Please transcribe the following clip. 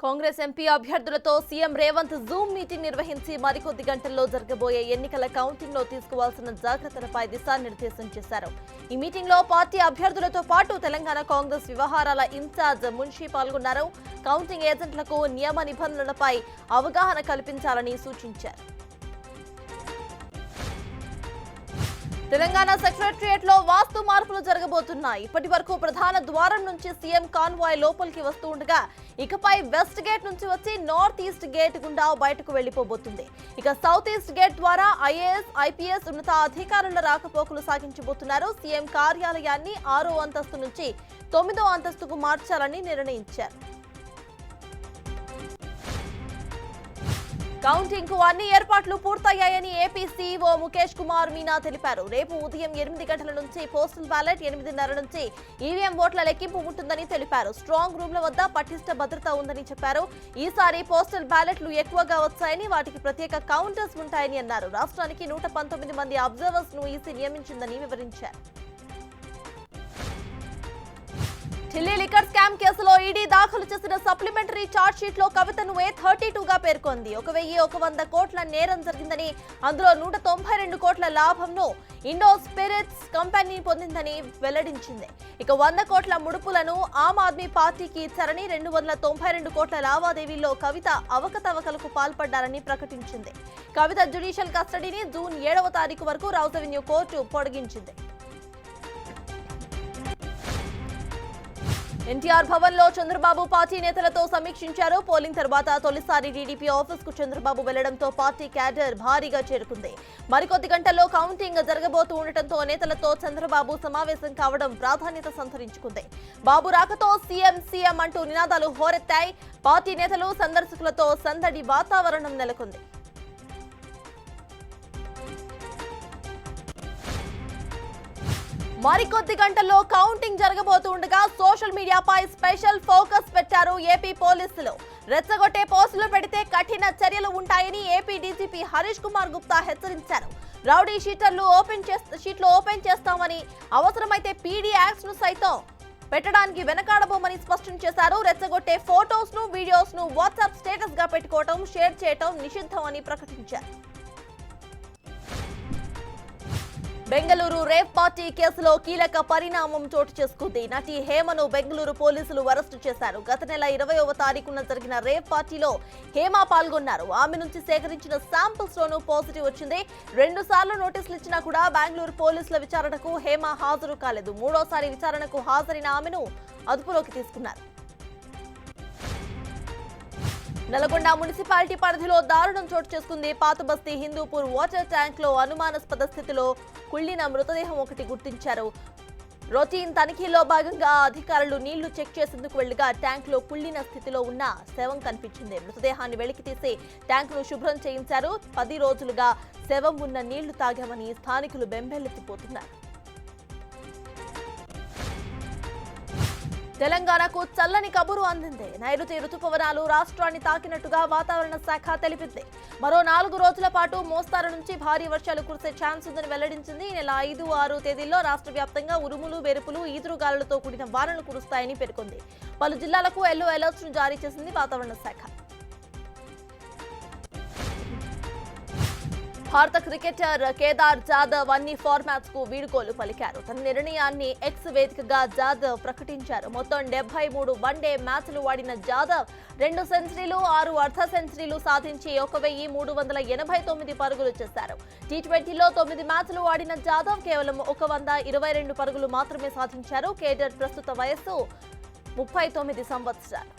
Congress MP అభ్యర్థులతో CM Revanth zoom meeting నిర్వహించి మరికొద్ది గంటల్లో జరగబోయే ఎన్నికల కౌంటింగ్ లో తీసుకోవాల్సిన జాగ్రత్తలపై దిశానిర్దేశం చేశారు. ఈ మీటింగ్ లో పార్టీ అభ్యర్థులతో పాటు తెలంగాణ కాంగ్రెస్ వ్యవహారాల ఇన్ఛార్జ్ మున్షి పాల్గొన్నారు. కౌంటింగ్ ఏజెంట్లకు నియమ నిబంధనలపై అవగాహన కల్పించాలని సూచించారు. తెలంగాణ సెక్రటరియట్ లో వాస్తు మార్పులు జరగబోతున్నాయి. ఇప్పటి వరకు ప్రధాన ద్వారం నుంచి సీఎం కాన్వాయ్ లోపలికి వస్తూ ఉండగా ఇకపై వెస్ట్ గేట్ నుంచి వచ్చి నార్త్ ఈస్ట్ గేట్ గుండా బయటకు వెళ్లిపోబోతుంది. ఇక సౌత్ ఈస్ట్ గేట్ ద్వారా ఐఏఎస్, ఐపీఎస్ ఉన్నత అధికారుల రాకపోకలు సాగించబోతున్నారు. సీఎం కార్యాలయాన్ని 6వ అంతస్తు నుంచి 9వ అంతస్తుకు మార్చాలని నిర్ణయించారు. కౌంటింగ్ కు అన్ని ఏర్పాట్లు పూర్తయ్యాయని ఏపీ సీఈఓ ముఖేష్ కుమార్ మీనా తెలిపారు. రేపు ఉదయం 8 గంటల నుంచి పోస్టల్ బ్యాలెట్, 8:30 నుంచి ఈవీఎం ఓట్ల లెక్కింపు ఉంటుందని తెలిపారు. స్ట్రాంగ్ రూమ్ల వద్ద పటిష్ట భద్రత ఉందని చెప్పారు. ఈసారి పోస్టల్ బ్యాలెట్లు ఎక్కువగా వచ్చాయని, వాటికి ప్రత్యేక కౌంటర్స్ ఉంటాయని అన్నారు. రాష్ట్రానికి 119 మంది అబ్జర్వర్స్ ను ఈసీ నియమించిందని వివరించారు. ఢిల్లీ లిక్కర్ స్కామ్ కేసులో ఈడీ దాఖలు చేసిన సప్లిమెంటరీ ఛార్జ్ షీట్ లో కవితను A32 గా పేర్కొంది. 1,100 కోట్ల నేరం జరిగిందని, అందులో 192 కోట్ల లాభంను ఇండో స్పిరిట్స్ కంపెనీ పొందిందని వెల్లడించింది. ఇక 100 కోట్ల ముడుపులను ఆమ్ ఆద్మీ పార్టీకి ఇచ్చారని, 292 కోట్ల లావాదేవీల్లో కవిత అవకతవకలకు పాల్పడ్డారని ప్రకటించింది. కవిత జ్యుడిషియల్ కస్టడీని జూన్ 7వ తారీఖు వరకు రౌస్ అవెన్యూ కోర్టు పొడిగించింది. ఎన్టీఆర్ భవన్ లో చంద్రబాబు పార్టీ నేతలతో సమీక్షించారు. పోలింగ్ తర్వాత తొలిసారి టీడీపీ ఆఫీస్ కు చంద్రబాబు వెళ్లడంతో పార్టీ క్యాడర్ భారీగా చేరుకుంది. మరికొద్ది గంటల్లో కౌంటింగ్ జరగబోతూ ఉండటంతో నేతలతో చంద్రబాబు సమావేశం కావడం ప్రాధాన్యత సంతరించుకుంది. బాబు రాకతో సీఎం సీఎం అంటూ నినాదాలు హోరెత్తాయి. పార్టీ నేతలు, సందర్శకులతో సందడి వాతావరణం నెలకొంది. మరికొద్ది గంటల్లో కౌంటింగ్ జరగబోతుండగా సోషల్ మీడియాపై స్పెషల్ ఫోకస్ పెట్టారు ఏపీ పోలీసులు. రెచ్చగొట్టే పోస్టులు పెడితే కఠిన చర్యలు ఉంటాయని ఏపీ డీజీపీ హరీష్ కుమార్ గుప్తా హెచ్చరించారు. రౌడీ షీట్లు ఓపెన్ చేస్తామని, అవసరమైతే పీడీ యాక్ట్స్ ను సైతం పెట్టడానికి వెనకాడబోమని స్పష్టం చేశారు. రెచ్చగొట్టే ఫోటోస్ ను, వీడియోస్ ను వాట్సాప్ స్టేటస్ గా పెట్టుకోవడం, షేర్ చేయడం నిషిద్ధం అని ప్రకటించారు. బెంగళూరు రేప్ పార్టీ కేసులో కీలక పరిణామం చోటు చేసుకుంది. నటి హేమను బెంగళూరు పోలీసులు అరెస్టు చేశారు. గత నెల 20వ తారీఖున జరిగిన రేప్ పార్టీలో హేమ పాల్గొన్నారు. ఆమె నుంచి సేకరించిన శాంపిల్స్ లోనూ పాజిటివ్ వచ్చింది. 2 సార్లు నోటీసులు ఇచ్చినా కూడా బెంగళూరు పోలీసుల విచారణకు హేమ హాజరు కాలేదు. 3వసారి విచారణకు హాజరైన ఆమెను అదుపులోకి తీసుకున్నారు. నల్గొండ మున్సిపాలిటీ పరిధిలో దారుణం చోటు చేసుకుంది. పాతబస్తీ హిందూపూర్ వాటర్ ట్యాంక్ లో అనుమానాస్పద స్థితిలో కుళ్లిన మృతదేహం ఒకటి గుర్తించారు. రొటీన్ తనిఖీలో భాగంగా అధికారులు నీళ్లు చెక్ చేసేందుకు వెళ్లగా ట్యాంక్ లో కుళ్లిన స్థితిలో ఉన్న శవం కనిపించింది. మృతదేహాన్ని వెలికి తీసి ట్యాంక్ ను శుభ్రం చేయించారు. 10 రోజులుగా శవం ఉన్న నీళ్లు తాగామని స్థానికులు బెంబేలెత్తిపోతున్నారు. తెలంగాణకు చల్లని కబురు అందింది. నైరుతి రుతుపవనాలు రాష్ట్రాన్ని తాకినట్టుగా వాతావరణ శాఖ తెలిపింది. మరో 4 రోజుల పాటు మోస్తారు నుంచి భారీ వర్షాలు కురిసే ఛాన్స్ ఉందని వెల్లడించింది. ఈ నెల 5, 6 తేదీల్లో రాష్ట్ర వ్యాప్తంగా ఉరుములు, మెరుపులు, ఈదురుగాలులతో కూడిన వానలు కురుస్తాయని పేర్కొంది. పలు జిల్లాలకు ఎల్లో అలర్ట్స్ ను జారీ చేసింది వాతావరణ శాఖ. భారత క్రికెటర్ కేదార్ జాదవ్ అన్ని ఫార్మాట్స్ కు వీడ్కోలు పలికారు. తన నిర్ణయాన్ని ఎక్స్ వేదికగా జాదవ్ ప్రకటించారు. మొత్తం 73 వన్డే మ్యాచ్లు ఆడిన జాదవ్ 2 సెంచరీలు, 6 అర్ధ సెంచరీలు సాధించి 1,389 పరుగులు చేశారు. T20లో 9 మ్యాచ్లు ఆడిన జాదవ్ కేవలం 122 పరుగులు మాత్రమే సాధించారు. కేదార్ ప్రస్తుత వయస్సు 39 సంవత్సరాలు.